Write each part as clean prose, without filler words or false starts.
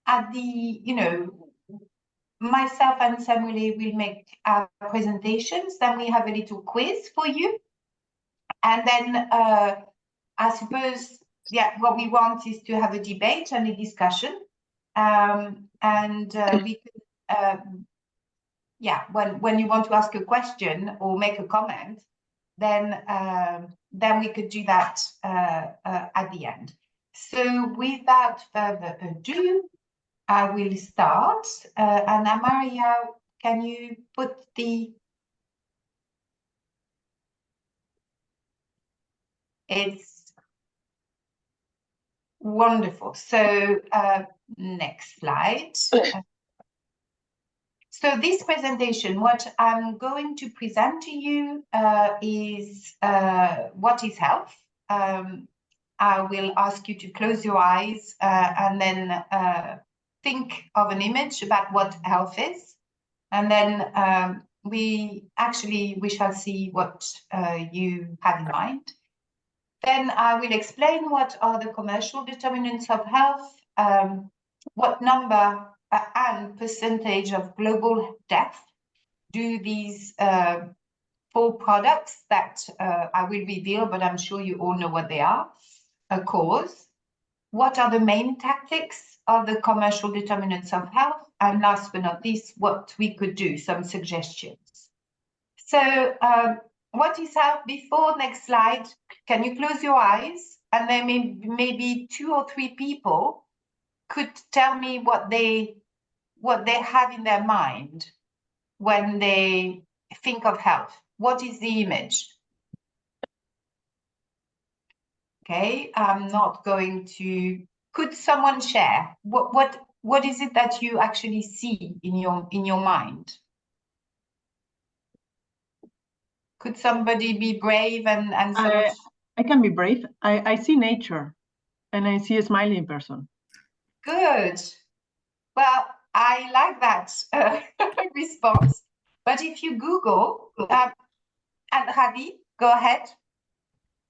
at the, myself and Samuele will make our presentations. Then we have a little quiz for you. And then I suppose, what we want is to have a debate and a discussion. We could, when you want to ask a question or make a comment, then we could do that at the end. So without further ado, I will start. Anna Maria, can you put the... It's wonderful. So next slide. So this presentation, what I'm going to present to you is what is health. I will ask you to close your eyes and then think of an image about what health is. And then we shall see what you have in mind. Then I will explain what are the commercial determinants of health, what number and percentage of global death do these 4 products that I will reveal, but I'm sure you all know what they are, cause. What are the main tactics of the commercial determinants of health? And last but not least, what we could do, some suggestions. So what is health before? Next slide. Can you close your eyes? And then maybe 2 or 3 people could tell me what they have in their mind when they think of health. What is the image? Okay, I'm not going to... Could someone share? What is it that you actually see in your mind? Could somebody be brave and sort of... I can be brave. I see nature and I see a smiling person. Good. Well, I like that response. But if you Google, and Javi, go ahead.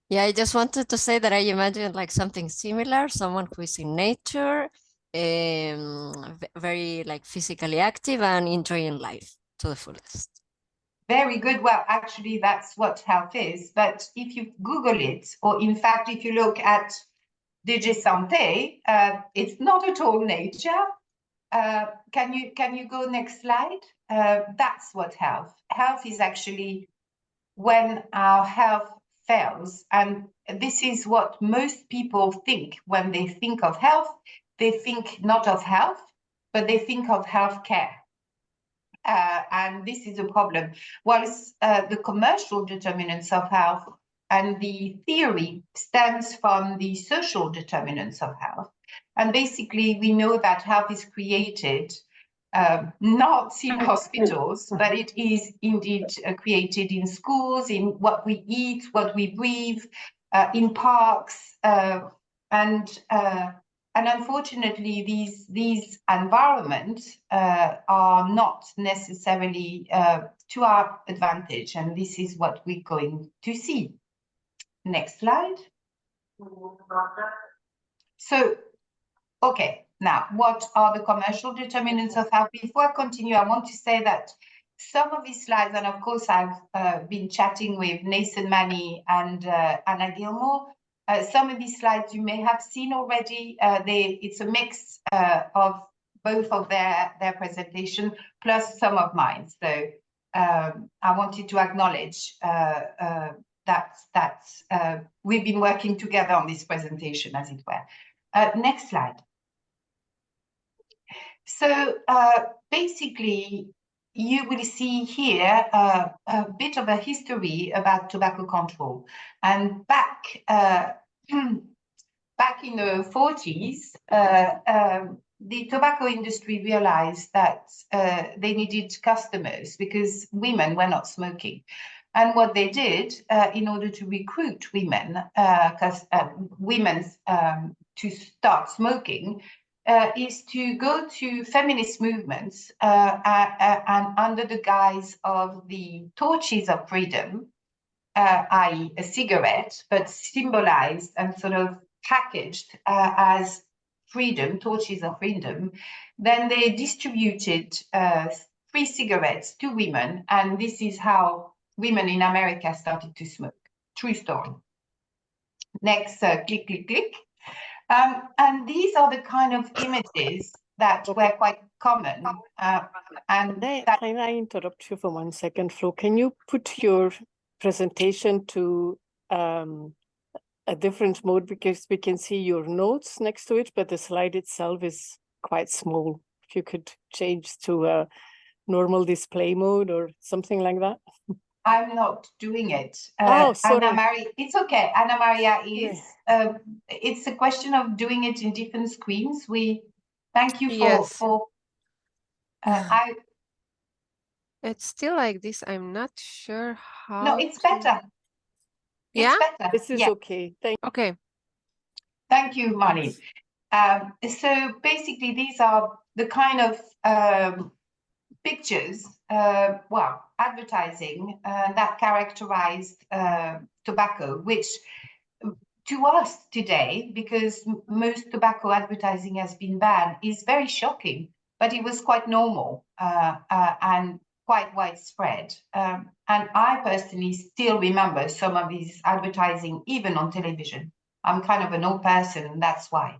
Yeah, I just wanted to say that I imagine like something similar, someone who is in nature, very like physically active and enjoying life to the fullest. Very good. Well, actually, that's what health is. But if you Google it, or in fact, if you look at DG Santé, it's not at all nature. Can you go next slide? That's what health. Health is actually when our health fails. And this is what most people think when they think of health. They think not of health, but they think of healthcare. And this is a problem. Whilst the commercial determinants of health and the theory stems from the social determinants of health. And basically, we know that health is created not in hospitals, but it is indeed created in schools, in what we eat, what we breathe, in parks, and unfortunately, these environments are not necessarily to our advantage, and this is what we're going to see. Next slide. So, okay. Now, what are the commercial determinants of health? Before I continue, I want to say that some of these slides, and of course, I've been chatting with Nathan Manny and Anna Gilmore. Some of these slides you may have seen already. It's a mix of both of their presentation plus some of mine. So I wanted to acknowledge that we've been working together on this presentation, as it were. Next slide. So basically, you will see here a bit of a history about tobacco control. And back in the 40s, the tobacco industry realized that they needed customers because women were not smoking. And what they did in order to recruit women, to start smoking, is to go to feminist movements and under the guise of the torches of freedom, i.e. a cigarette, but symbolized and sort of packaged as freedom, torches of freedom, then they distributed free cigarettes to women, and this is how women in America started to smoke. True story. Next, click, click, click. And these are the kind of images that were quite common. Can I interrupt you for 1 second, Flo? Can you put your presentation to a different mode, because we can see your notes next to it, but the slide itself is quite small. If you could change to a normal display mode or something like that. I'm not doing it. Oh, sorry. Anna Maria, it's okay. Anna Maria is. It's a question of doing it in different screens. Thank you for. It's still like this. I'm not sure how. No, it's better. Yeah, it's better. This is okay. Okay. Thank you, Mani. So basically, these are the kind of pictures, advertising that characterized tobacco, which to us today, because most tobacco advertising has been banned, is very shocking, but it was quite normal and quite widespread. And I personally still remember some of these advertising, even on television. I'm kind of an old person, that's why.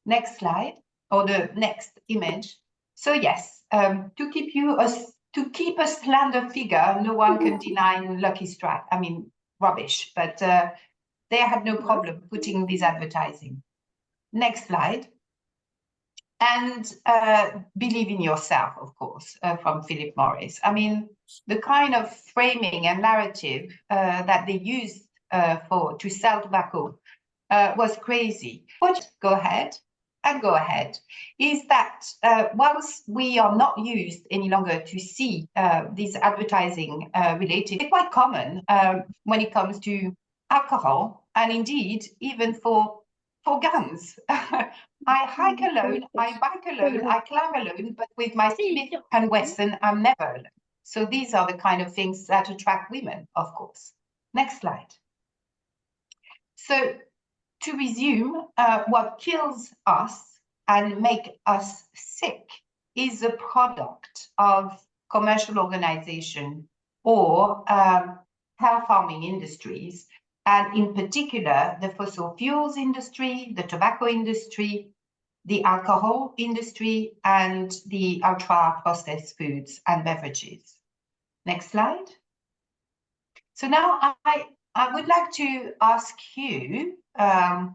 Next slide, or the next image. So yes, to keep a slender figure, no one can deny Lucky Strike. I mean, rubbish, but they had no problem putting this advertising. Next slide. And believe in yourself, of course, from Philip Morris. I mean, the kind of framing and narrative that they used to sell tobacco was crazy. But go ahead, is that once we are not used any longer to see these advertising related, they're quite common when it comes to alcohol, and indeed even for guns. I hike alone, I bike alone, I climb alone, but with my Smith & Wesson, I'm never alone. So these are the kind of things that attract women, of course. Next slide. So to resume, what kills us and make us sick is a product of commercial organization or health farming industries, and in particular, the fossil fuels industry, the tobacco industry, the alcohol industry, and the ultra-processed foods and beverages. Next slide. So now I would like to ask you a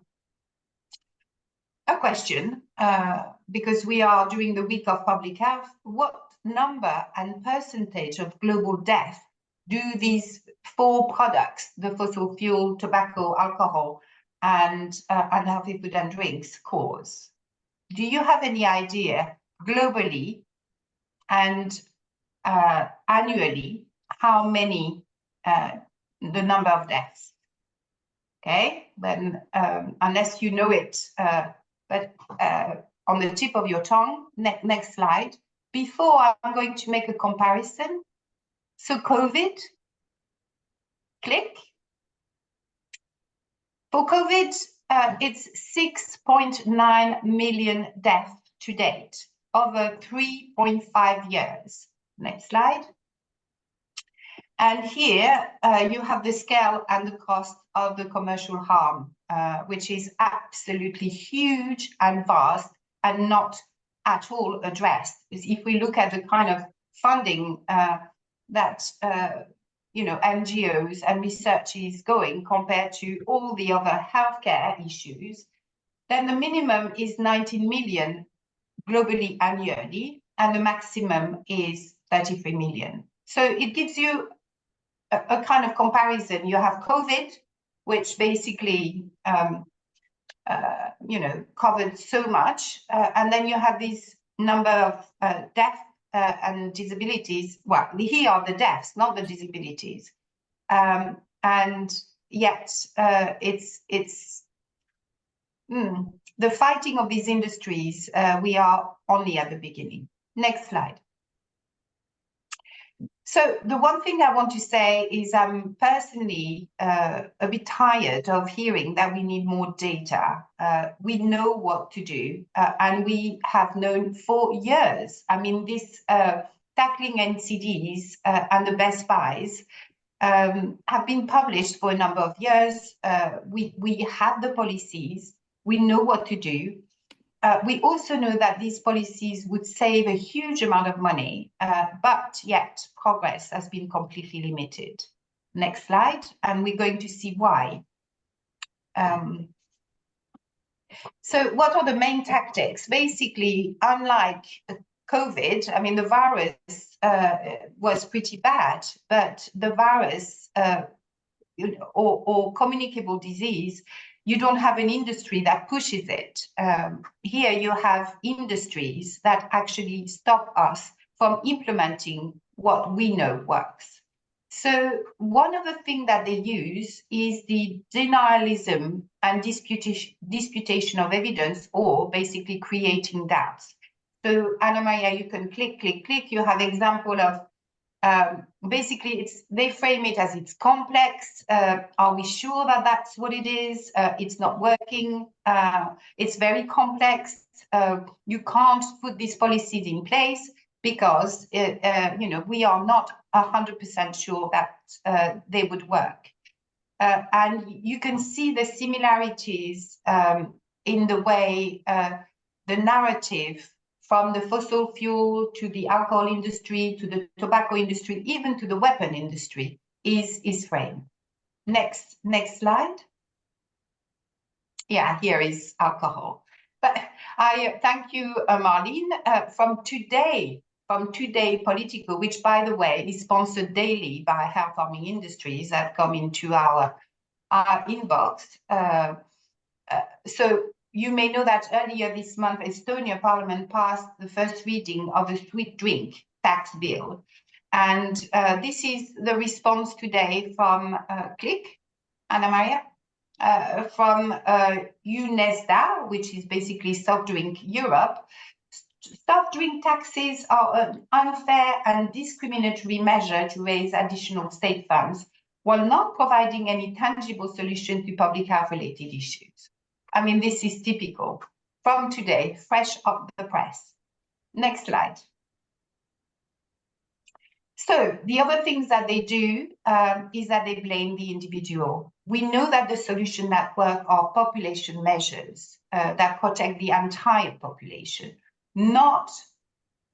question, because we are during the week of public health. What number and percentage of global death do these four products, the fossil fuel, tobacco, alcohol, and unhealthy food and drinks, cause? Do you have any idea globally and annually how many, the number of deaths? Okay, then unless you know it, but on the tip of your tongue. Next slide. Before, I'm going to make a comparison. So COVID, click. For COVID, it's 6.9 million deaths to date over 3.5 years. Next slide. And here you have the scale and the cost of the commercial harm, which is absolutely huge and vast and not at all addressed. If we look at the kind of funding that NGOs and research is going compared to all the other healthcare issues, then the minimum is 19 million globally annually, and the maximum is 33 million. So it gives you a kind of comparison. You have COVID, which basically covered so much, and then you have this number of deaths and disabilities. Well, here are the deaths, not the disabilities, and yet it's the fighting of these industries. We are only at the beginning. Next slide. So the one thing I want to say is I'm personally a bit tired of hearing that we need more data. We know what to do, and we have known for years. I mean, this tackling NCDs and the best buys have been published for a number of years. We have the policies. We know what to do. We also know that these policies would save a huge amount of money, but yet progress has been completely limited. Next slide, and we're going to see why. So what are the main tactics? Basically, unlike COVID, I mean, the virus was pretty bad, but the virus or communicable disease, you don't have an industry that pushes it. Here you have industries that actually stop us from implementing what we know works. So one of the things that they use is the denialism and disputation of evidence, or basically creating doubts. So Anna Maria, you can click. You have example of basically, they frame it as it's complex. Are we sure that that's what it is? It's not working. It's very complex. You can't put these policies in place because we are not 100% sure that they would work. And you can see the similarities in the way the narrative from the fossil fuel to the alcohol industry, to the tobacco industry, even to the weapon industry is framed. Next slide. Yeah, here is alcohol. But I thank you, Marlene, from Today Politico, which, by the way, is sponsored daily by Health Farming Industries that come into our inbox. So you may know that earlier this month, Estonia Parliament passed the first reading of a sweet drink tax bill. And this is the response today from Click, Anna Maria, from UNESDA, which is basically Soft Drink Europe. Soft drink taxes are an unfair and discriminatory measure to raise additional state funds while not providing any tangible solution to public health related issues. I mean, this is typical from Today, fresh off the press. Next slide. So the other things that they do is that they blame the individual. We know that the solution that work are population measures that protect the entire population, not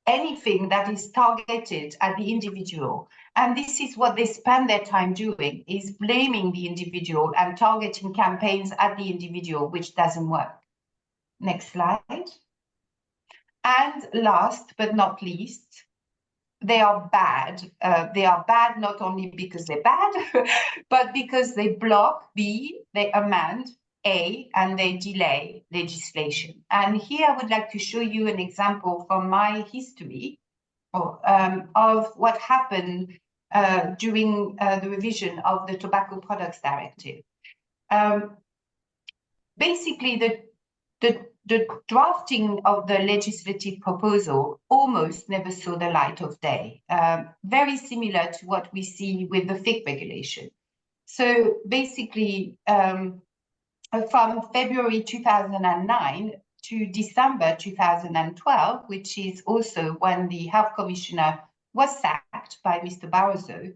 anything that is targeted at the individual. And this is what they spend their time doing, is blaming the individual and targeting campaigns at the individual, which doesn't work. Next slide. And last but not least, they are bad. They are bad not only because they're bad, but because they block B, they amend A, and they delay legislation. And here I would like to show you an example from my history of what happened during the revision of the Tobacco Products Directive. Basically, the drafting of the legislative proposal almost never saw the light of day, very similar to what we see with the FIC regulation. So basically, from February 2009 to December 2012, which is also when the health commissioner was sacked by Mr. Barroso,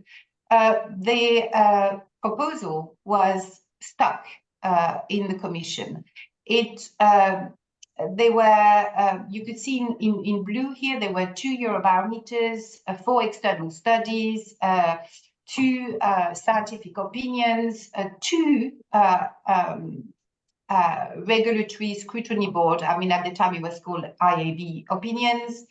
the proposal was stuck in the commission. They were, you could see in blue here, there were 2 Eurobarometers, 4 external studies, 2 scientific opinions, 2 regulatory scrutiny board. I mean, at the time it was called IAB opinions.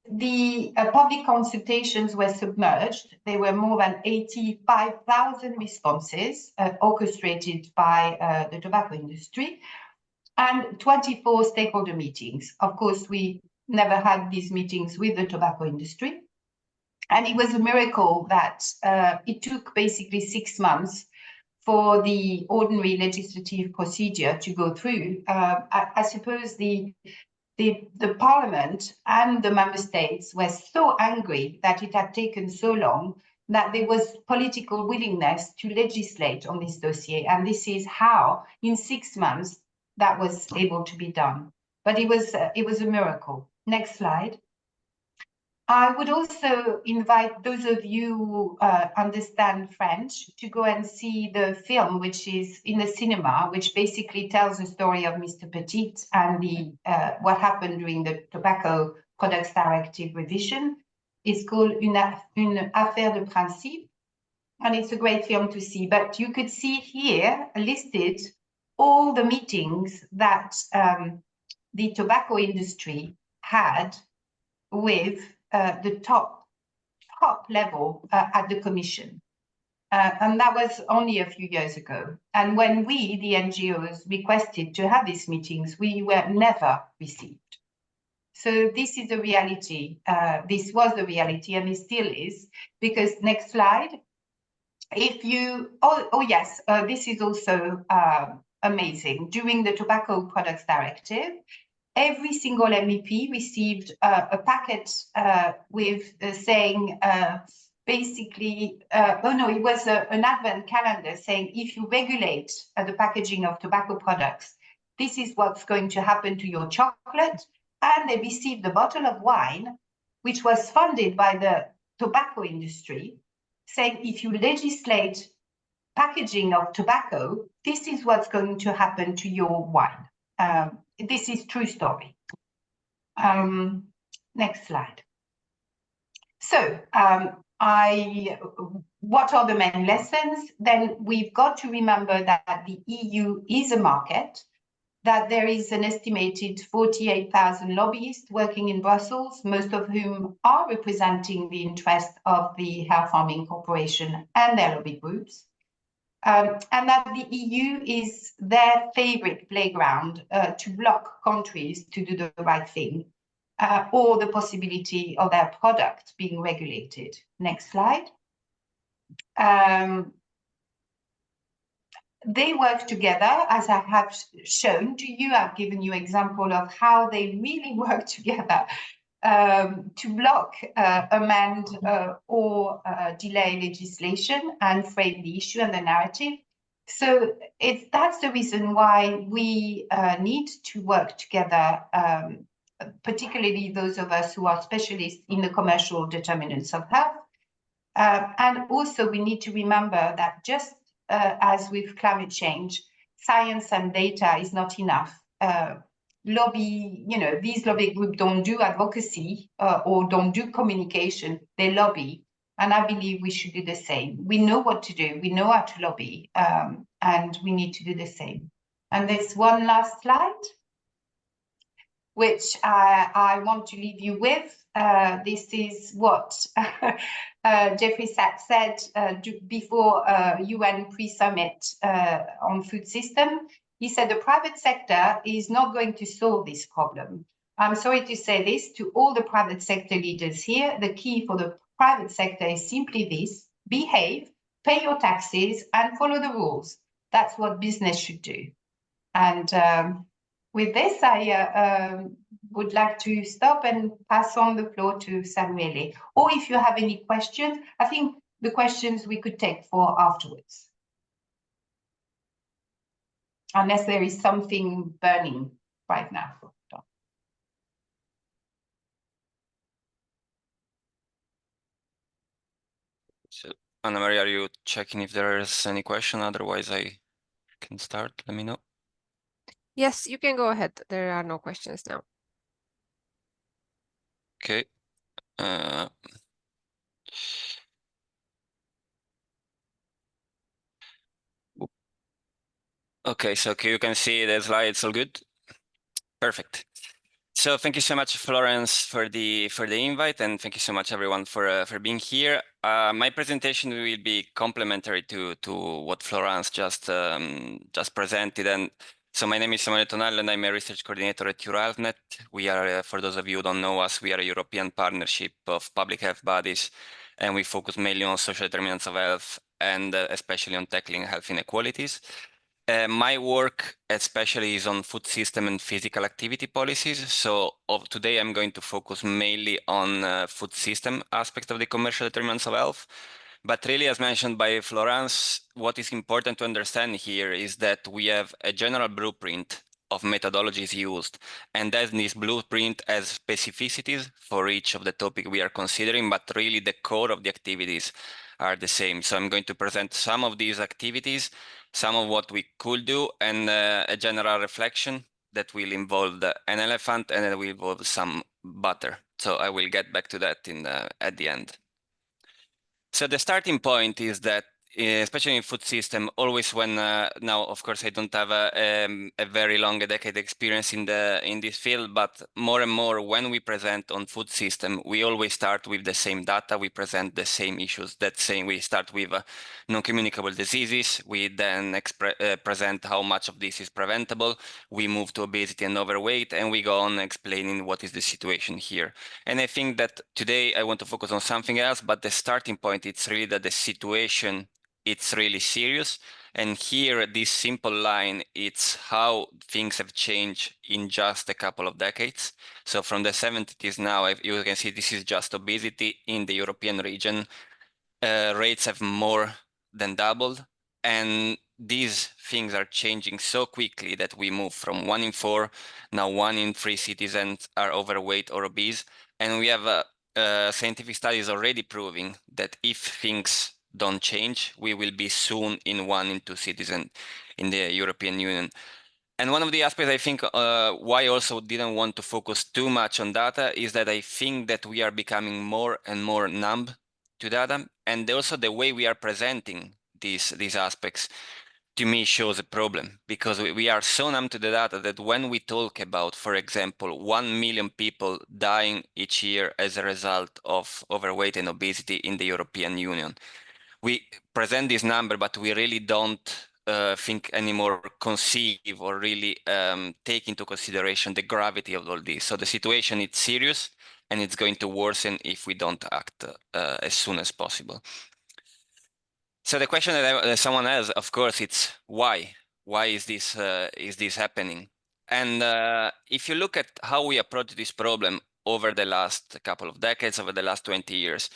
The public consultations were submerged. There were more than 85,000 responses orchestrated by the tobacco industry, and 24 stakeholder meetings. Of course, we never had these meetings with the tobacco industry. And it was a miracle that it took basically 6 months for the ordinary legislative procedure to go through. I suppose the the parliament and the member states were so angry that it had taken so long that there was political willingness to legislate on this dossier. And this is how, in 6 months, that was able to be done. But it was a miracle. Next slide. I would also invite those of you who understand French to go and see the film, which is in the cinema, which basically tells the story of Mr. Petit and what happened during the Tobacco Products Directive revision. It's called Une affaire de principe, and it's a great film to see. But you could see here listed all the meetings that the tobacco industry had with the top level at the Commission. And that was only a few years ago. And when we, the NGOs, requested to have these meetings, we were never received. So this is the reality. This was the reality, and it still is, because next slide. If you, yes, this is also amazing. During the Tobacco Products Directive, every single MEP received a packet with saying, basically, it was an advent calendar saying, if you regulate the packaging of tobacco products, this is what's going to happen to your chocolate. And they received a bottle of wine, which was funded by the tobacco industry, saying, if you legislate packaging of tobacco, this is what's going to happen to your wine. This is true story. Next slide. So what are the main lessons? Then we've got to remember that the EU is a market, that there is an estimated 48,000 lobbyists working in Brussels, most of whom are representing the interest of the Health Farming Corporation and their lobby groups. And that the EU is their favorite playground to block countries to do the right thing, or the possibility of their product being regulated. Next slide. They work together, as I have shown to you. I've given you an example of how they really work together to block, amend, or delay legislation and frame the issue and the narrative. So that's the reason why we need to work together, particularly those of us who are specialists in the commercial determinants of health. And also we need to remember that just as with climate change, science and data is not enough. These lobby groups don't do advocacy or don't do communication, they lobby. And I believe we should do the same. We know what to do, we know how to lobby, and we need to do the same. And there's one last slide, which I want to leave you with. This is what Jeffrey Sachs said before UN pre-summit on food system. He said the private sector is not going to solve this problem. I'm sorry to say this to all the private sector leaders here. The key for the private sector is simply this: behave, pay your taxes, and follow the rules. That's what business should do. And with this, I would like to stop and pass on the floor to Samuele. Or if you have any questions, I think the questions we could take for afterwards. Unless there is something burning right now. So, Anna Maria, are you checking if there is any question? Otherwise, I can start. Let me know. Yes, you can go ahead. There are no questions now. Okay. Okay, so you can see the slides all good? Perfect. So thank you so much, Florence, for the invite, and thank you so much, everyone, for being here. My presentation will be complementary to what Florence just presented. And so my name is Samuele Tonello, and I'm a research coordinator at EuroHealthNet. We are, for those of you who don't know us, we are a European partnership of public health bodies, and we focus mainly on social determinants of health and especially on tackling health inequalities. My work especially is on food system and physical activity policies. So today I'm going to focus mainly on food system aspects of the commercial determinants of health. But really, as mentioned by Florence, what is important to understand here is that we have a general blueprint of methodologies used, and then this blueprint has specificities for each of the topic we are considering, but really the core of the activities are the same. So I'm going to present some of these activities, some of what we could do, and a general reflection that will involve an elephant and it will involve some butter. So I will get back to that at the end. So the starting point is that, especially in food system, always when now, of course, I don't have a very long decade experience in this field, but more and more when we present on food system, we always start with the same data. We present the same issues. That saying, we start with non-communicable diseases. We then present how much of this is preventable. We move to obesity and overweight, and we go on explaining what is the situation here. And I think that today I want to focus on something else, but the starting point, it's really that the situation, it's really serious. And here, this simple line, it's how things have changed in just a couple of decades. So from the 70s now, you can see this is just obesity in the European region. Rates have more than doubled. And these things are changing so quickly that we move from 1 in 4, now 1 in 3 citizens are overweight or obese. And we have scientific studies already proving that if things don't change, we will be soon in 1 in 2 citizens in the European Union. And one of the aspects I think why I also didn't want to focus too much on data is that I think that we are becoming more and more numb to data. And also the way we are presenting these aspects, to me, shows a problem, because we are so numb to the data that when we talk about, for example, 1 million people dying each year as a result of overweight and obesity in the European Union, we present this number, but we really don't think anymore, conceive or really take into consideration the gravity of all this. So the situation is serious, and it's going to worsen if we don't act as soon as possible. So the question that someone has, of course, it's why? Why is this happening? And if you look at how we approach this problem over the last couple of decades, over the last 20 years,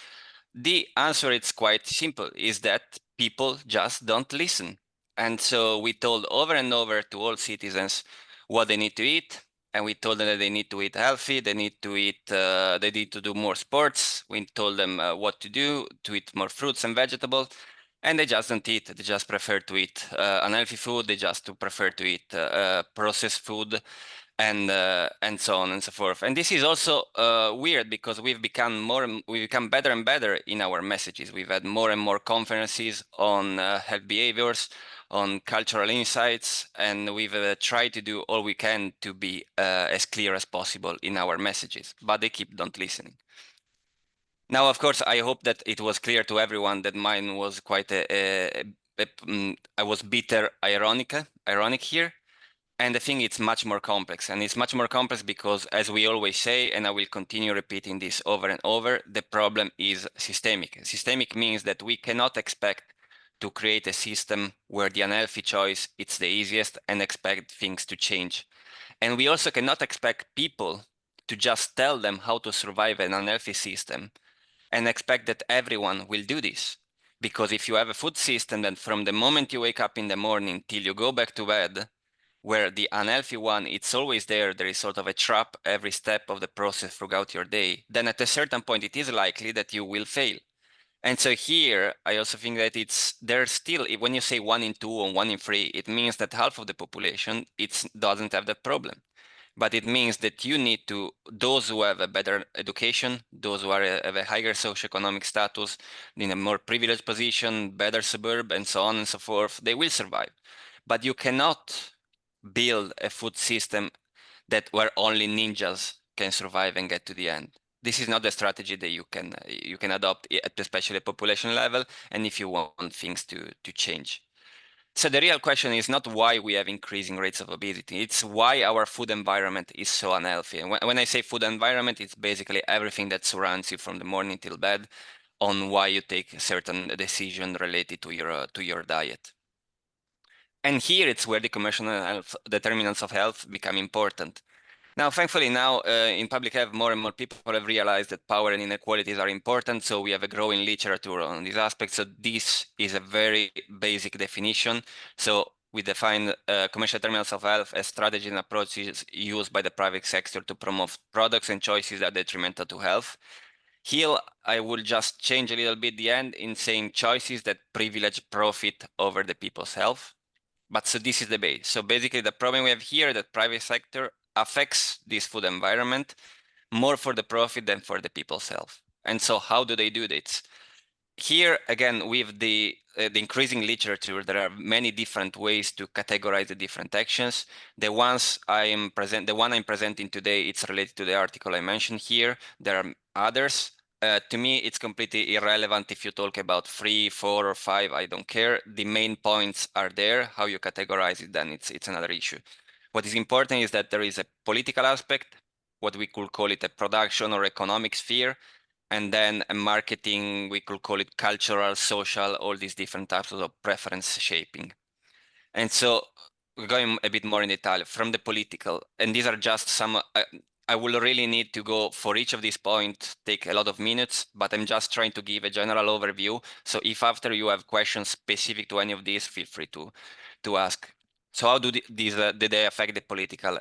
the answer is quite simple, is that people just don't listen. And so we told over and over to all citizens what they need to eat, and we told them that they need to eat healthy, they need to eat, they need to do more sports. We told them what to do, to eat more fruits and vegetables, and they just don't eat. They just prefer to eat unhealthy food. They just prefer to eat processed food, and so on and so forth. And this is also weird, because we've become better and better in our messages. We've had more and more conferences on health behaviors, on cultural insights, and we've tried to do all we can to be as clear as possible in our messages, but they keep not listening. Now, of course, I hope that it was clear to everyone that mine was quite I was bitter ironic here. And I think it's much more complex, and it's much more complex because, as we always say, and I will continue repeating this over and over, the problem is systemic. Systemic means that we cannot expect to create a system where the unhealthy choice is the easiest and expect things to change. And we also cannot expect people to just tell them how to survive an unhealthy system and expect that everyone will do this. Because if you have a food system that from the moment you wake up in the morning till you go back to bed, where the unhealthy one, it's always there is sort of a trap every step of the process throughout your day, then at a certain point, it is likely that you will fail. And so here, I also think that there's still, when you say 1 in 2 or 1 in 3, it means that half of the population, doesn't have that problem. But it means that you need to, those who have a better education, those who have a higher socioeconomic status, in a more privileged position, better suburb, and so on and so forth, they will survive. But you cannot build a food system where only ninjas can survive and get to the end. This is not the strategy that you can adopt at especially a population level, and if you want things to change. So the real question is not why we have increasing rates of obesity, it's why our food environment is so unhealthy. And when I say food environment, it's basically everything that surrounds you from the morning till bed on why you take a certain decision related to your diet. And here it's where the commercial health determinants of health become important. Now, thankfully, in public health, more and more people have realized that power and inequalities are important. So we have a growing literature on these aspects. So this is a very basic definition. So we define commercial determinants of health as strategies and approaches used by the private sector to promote products and choices that are detrimental to health. Here, I will just change a little bit the end in saying choices that privilege profit over the people's health. But so this is the base. So basically the problem we have here that private sector affects this food environment more for the profit than for the people's health. And so how do they do this? Here again, with the increasing literature, there are many different ways to categorize the different actions. The one I'm presenting today, it's related to the article I mentioned here. There are others. To me, it's completely irrelevant if you talk about 3, 4, or 5. I don't care. The main points are there. How you categorize it, then it's another issue. What is important is that there is a political aspect, what we could call it a production or economic sphere, and then a marketing, we could call it cultural, social, all these different types of preference shaping. And so we're going a bit more in detail from the political, and these are just some, I will really need to go for each of these points, take a lot of minutes, but I'm just trying to give a general overview. So if after you have questions specific to any of these, feel free to ask. So how do these did they affect the political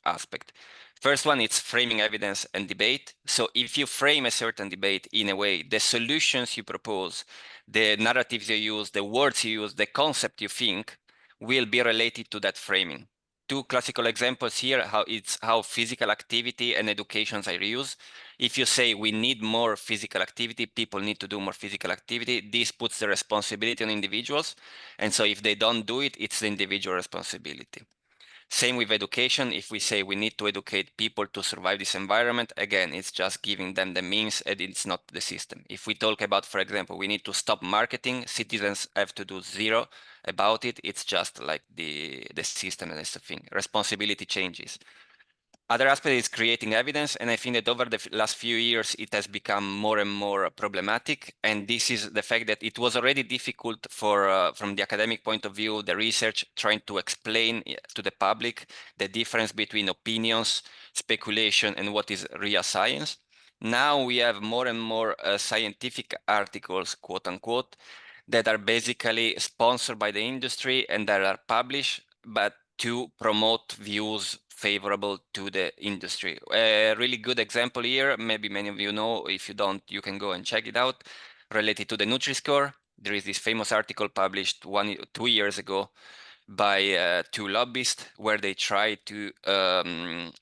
aspect? First one, it's framing evidence and debate. So if you frame a certain debate in a way, the solutions you propose, the narratives you use, the words you use, the concept you think will be related to that framing. Two classical examples here, how physical activity and educations are used. If you say we need more physical activity, people need to do more physical activity, this puts the responsibility on individuals. And so if they don't do it, it's the individual responsibility. Same with education. If we say we need to educate people to survive this environment, again, it's just giving them the means and it's not the system. If we talk about, for example, we need to stop marketing, citizens have to do zero about it. It's just like the system and that's the thing. Responsibility changes. Other aspect is creating evidence, and I think that over the last few years, it has become more and more problematic. And this is the fact that it was already difficult for, from the academic point of view, the research trying to explain to the public the difference between opinions, speculation, and what is real science. Now we have more and more scientific articles, quote unquote, that are basically sponsored by the industry and that are published, but to promote views favorable to the industry. A really good example here, maybe many of you know, if you don't, you can go and check it out, related to the Nutri-Score. There is this famous article published 2 years ago by 2 lobbyists where they try to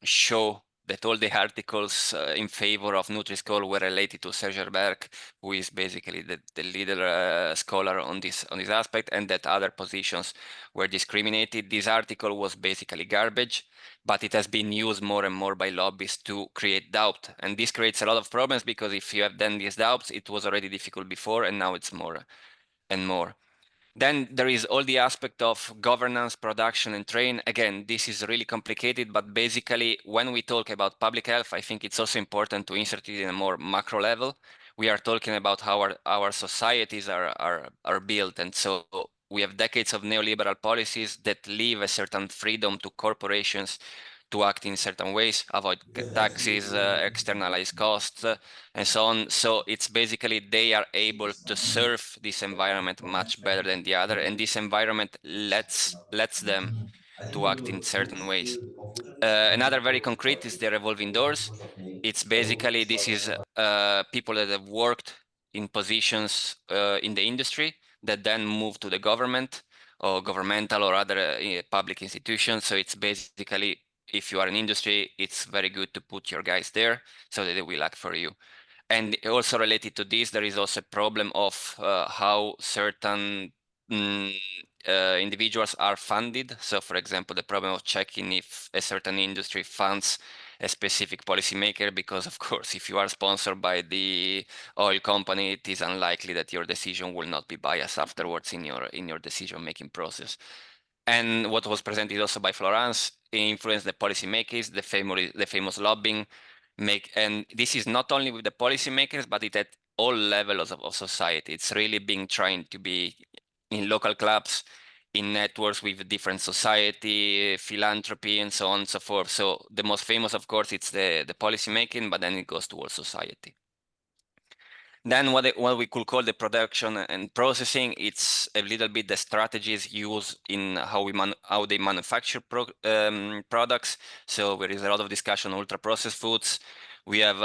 show that all the articles in favor of Nutri-Score were related to Serge Berg, who is basically the leader scholar on this aspect, and that other positions were discriminated. This article was basically garbage, but it has been used more and more by lobbyists to create doubt. And this creates a lot of problems because if you have then these doubts, it was already difficult before, and now it's more and more. Then there is all the aspect of governance, production, and train. Again, this is really complicated, but basically when we talk about public health, I think it's also important to insert it in a more macro level. We are talking about how our societies are built. And so we have decades of neoliberal policies that leave a certain freedom to corporations to act in certain ways, avoid taxes, externalize costs, and so on. So it's basically they are able to serve this environment much better than the other, and this environment lets them to act in certain ways. Another very concrete is the revolving doors. It's basically, this is people that have worked in positions in the industry that then move to the government or governmental or other public institutions. So it's basically, if you are in industry, it's very good to put your guys there so that they will act for you. And also related to this, there is also a problem of how certain individuals are funded. So for example, the problem of checking if a certain industry funds a specific policymaker, because of course, if you are sponsored by the oil company, it is unlikely that your decision will not be biased afterwards in your decision-making process. And what was presented also by Florence influenced the policymakers, the famous lobbying and this is not only with the policymakers, but it at all levels of society. It's really being trying to be in local clubs, in networks with different society, philanthropy, and so on and so forth. So the most famous, of course, it's the policy making, but then it goes towards society. Then what we could call the production and processing, it's a little bit the strategies used in how they manufacture products. So there is a lot of discussion on ultra processed foods. We have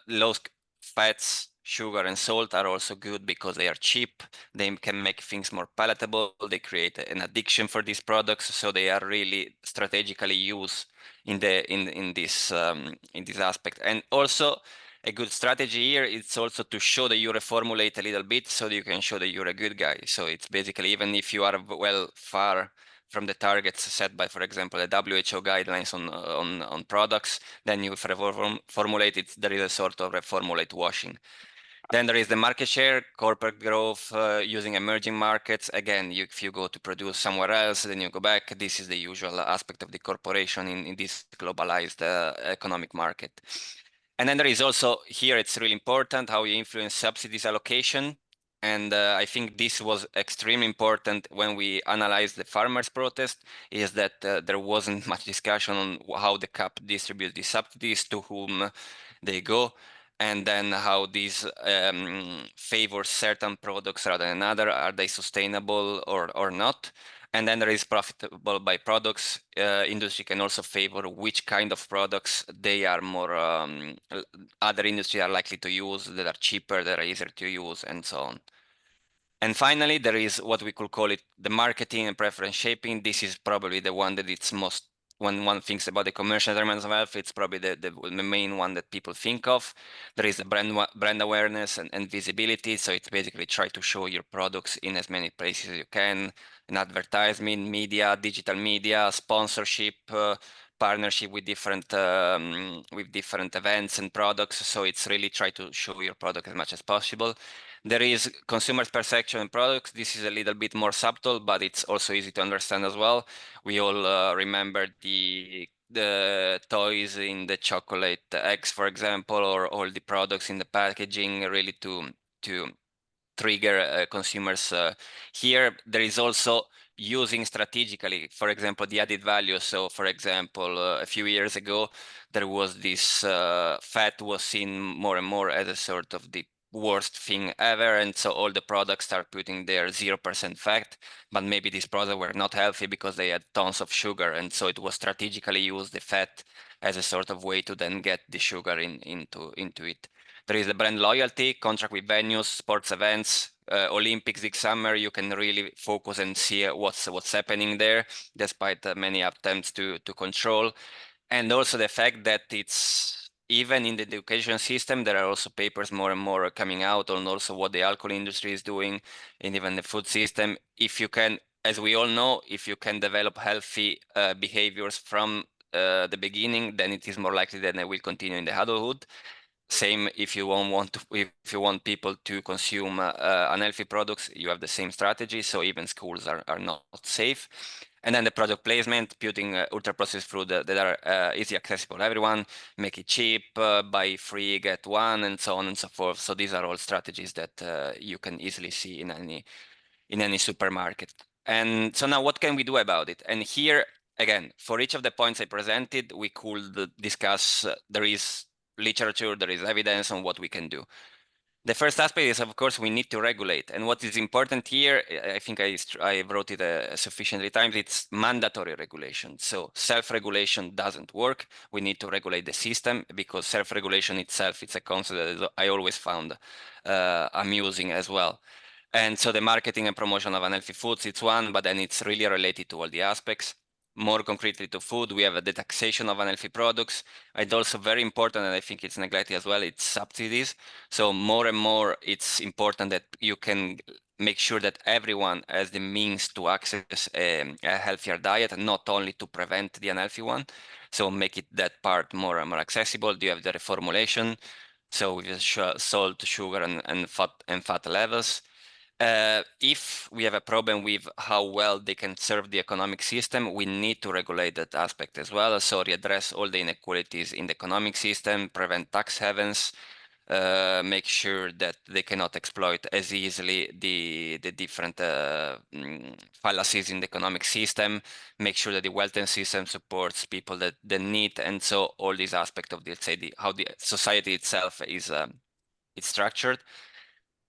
low fats, sugar, and salt are also good because they are cheap. They can make things more palatable. They create an addiction for these products, so they are really strategically used in this aspect. And also, a good strategy here is also to show that you reformulate a little bit so that you can show that you're a good guy. So it's basically, even if you are far from the targets set by, for example, the WHO guidelines on products, then you formulate it, there is a sort of reformulate washing. Then there is the market share, corporate growth, using emerging markets. Again, if you go to produce somewhere else, then you go back. This is the usual aspect of the corporation in this globalized economic market. And then there is also here, it's really important how you influence subsidies allocation. And I think this was extremely important when we analyzed the farmers' protest, is that there wasn't much discussion on how the CAP distributes the subsidies, to whom they go, and then how these favor certain products rather than other. Are they sustainable or not? And then there is profitable by products. Industry can also favor which kind of products they are more, other industry are likely to use, that are cheaper, that are easier to use, and so on. And finally, there is what we could call it the marketing and preference shaping. This is probably the one that it's most, when one thinks about the commercial determinants of health, it's probably the main one that people think of. There is the brand awareness and visibility. So it's basically try to show your products in as many places as you can, in advertisement, media, digital media, sponsorship, partnership with different events and products. So it's really try to show your product as much as possible. There is consumer perception and products. This is a little bit more subtle, but it's also easy to understand as well. We all remember the toys in the chocolate eggs, for example, or all the products in the packaging, really to trigger consumers. Here, there is also using strategically, for example, the added value. So, for example, a few years ago, there was this fat was seen more and more as a sort of the worst thing ever, and so all the products start putting their 0% fat, but maybe these products were not healthy because they had tons of sugar, and so it was strategically used the fat as a sort of way to then get the sugar into it. There is the brand loyalty, contract with venues, sports events, Olympics this summer. You can really focus and see what's happening there, despite many attempts to control. And also the fact that it's, even in the education system, there are also papers more and more coming out on also what the alcohol industry is doing, and even the food system. If you can, as we all know, if you can develop healthy behaviors from the beginning, then it is more likely that they will continue in the adulthood. Same if you want people to consume unhealthy products, you have the same strategy. So even schools are not safe. And then the product placement, putting ultra processed food that are easy accessible to everyone, make it cheap, buy free, get one, and so on and so forth. So these are all strategies that you can easily see in any supermarket. And so now what can we do about it? And here, again, for each of the points I presented, we could discuss, there is literature, there is evidence on what we can do. The first aspect is, of course, we need to regulate. And what is important here, I think I wrote it sufficiently times, it's mandatory regulation. So self-regulation doesn't work. We need to regulate the system, because self-regulation itself, it's a concept that I always found amusing as well. And so the marketing and promotion of unhealthy foods, it's one, but then it's really related to all the aspects. More concretely to food, we have the taxation of unhealthy products. And also very important, and I think it's neglected as well, it's subsidies. So more and more, it's important that you can make sure that everyone has the means to access a healthier diet, and not only to prevent the unhealthy one. So make it that part more and more accessible. You have the reformulation, so with salt, sugar, and fat levels. If we have a problem with how well they can serve the economic system, we need to regulate that aspect as well. So readdress all the inequalities in the economic system, prevent tax havens, make sure that they cannot exploit as easily the different fallacies in the economic system, make sure that the welfare system supports people that need, and so all these aspects of the, let's say, how the society itself is it's structured.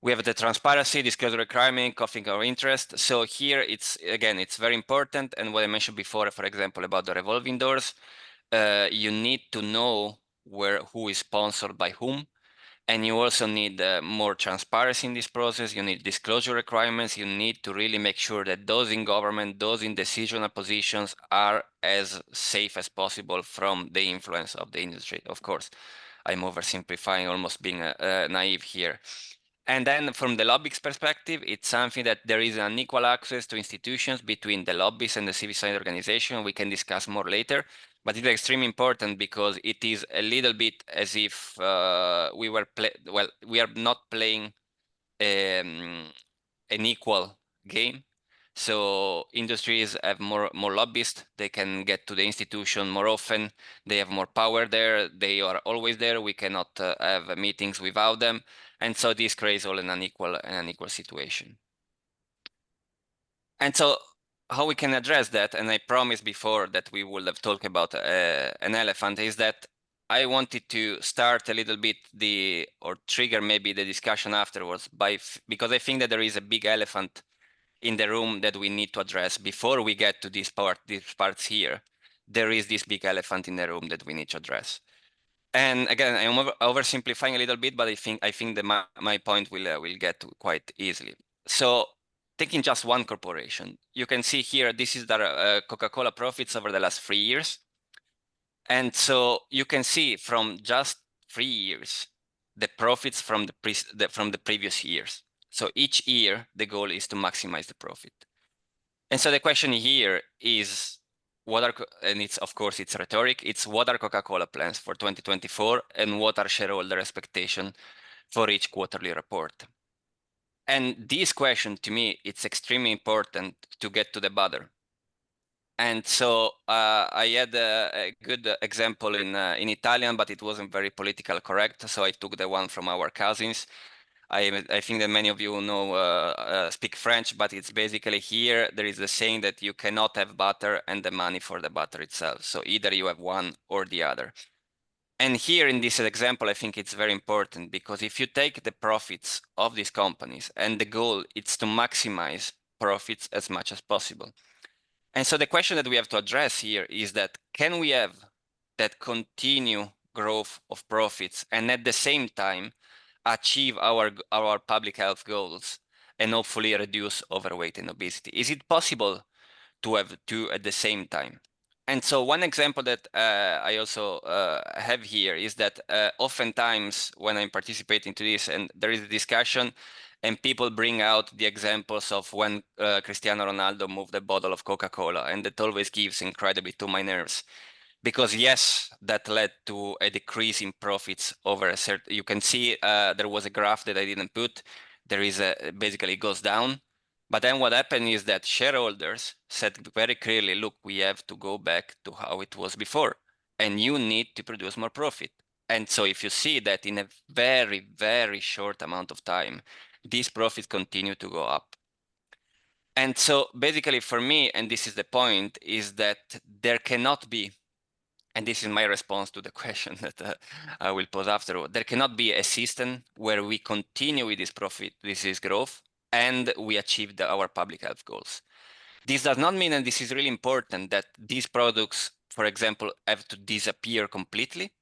We have the transparency, disclosure requirement, conflict of interest. So here it's, again, it's very important. And what I mentioned before, for example, about the revolving doors, you need to know who is sponsored by whom. And you also need more transparency in this process. You need disclosure requirements. You need to really make sure that those in government, those in decisional positions are as safe as possible from the influence of the industry. Of course, I'm oversimplifying, almost being naive here. And then from the lobbyist perspective, it's something that there is unequal access to institutions between the lobbyists and the civil society organization. We can discuss more later, but it's extremely important because it is a little bit as if we are not playing an equal game. So industries have more lobbyists. They can get to the institution more often. They have more power there. They are always there. We cannot have meetings without them. And so this creates all an unequal situation. And so how we can address that, and I promised before that we would have talked about an elephant, is that I wanted to start a little bit or trigger maybe the discussion afterwards because I think that there is a big elephant in the room that we need to address before we get to these parts here. There is this big elephant in the room that we need to address. And again, I'm oversimplifying a little bit, but I think that my point will get quite easily. So taking just one corporation, you can see here, this is the Coca-Cola profits over the last 3 years. And so you can see from just 3 years, the profits from the previous years. So each year, the goal is to maximize the profit. And so the question here is, and it's, of course, it's rhetoric, it's what are Coca-Cola plans for 2024 and what are shareholder expectations for each quarterly report? And this question, to me, it's extremely important to get to the bottom. And so I had a good example in Italian, but it wasn't very politically correct. So I took the one from our cousins. I think that many of you know speak French, but it's basically here there is the saying that you cannot have butter and the money for the butter itself. So either you have one or the other. And here in this example, I think it's very important because if you take the profits of these companies and the goal is to maximize profits as much as possible. And so the question that we have to address here is that can we have that continue growth of profits and at the same time achieve our public health goals and hopefully reduce overweight and obesity? Is it possible to have two at the same time? And so one example that I also have here is that oftentimes when I'm participating to this and there is a discussion and people bring out the examples of when Cristiano Ronaldo moved a bottle of Coca-Cola, and that always gives incredibly to my nerves. Because yes, that led to a decrease in profits over a certain, you can see there was a graph that I didn't put. There is basically it goes down. But then what happened is that shareholders said very clearly, look, we have to go back to how it was before. And you need to produce more profit. And so if you see that in a very, very short amount of time, these profits continue to go up. And so basically for me, and this is the point, is that there cannot be, and this is my response to the question that I will pose after, there cannot be a system where we continue with this profit, this is growth, and we achieve our public health goals. This does not mean, and this is really important, that these products, for example, have to disappear completely,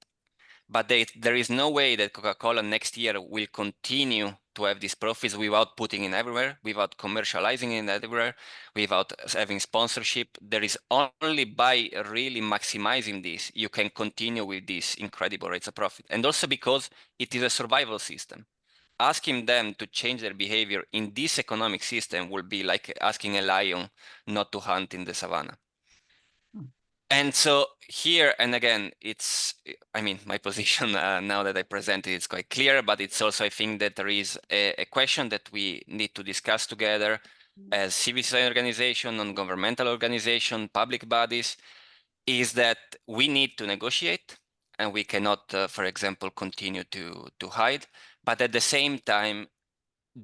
but there is no way that Coca-Cola next year will continue to have these profits without putting in everywhere, without commercializing it everywhere, without having sponsorship. There is only by really maximizing this, you can continue with these incredible rates of profit. And also because it is a survival system. Asking them to change their behavior in this economic system will be like asking a lion not to hunt in the savannah. And so here, and again, my position now that I presented, it's quite clear, but it's also, I think that there is a question that we need to discuss together as civil society organization, non-governmental organization, public bodies, is that we need to negotiate. and we cannot, for example, continue to hide. But at the same time,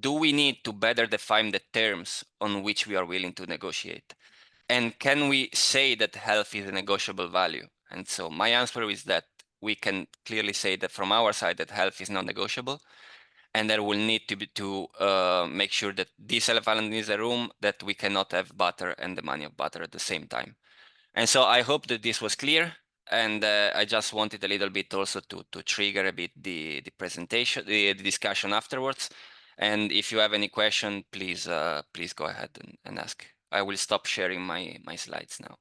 do we need to better define the terms on which we are willing to negotiate? And can we say that health is a negotiable value? And so my answer is that we can clearly say that from our side that health is non-negotiable, and there will need to be make sure that this elephant in the room, that we cannot have butter and the money of butter at the same time. And so I hope that this was clear. And I just wanted a little bit also to trigger a bit the presentation, the discussion afterwards. And if you have any question, please go ahead and ask. I will stop sharing my slides now.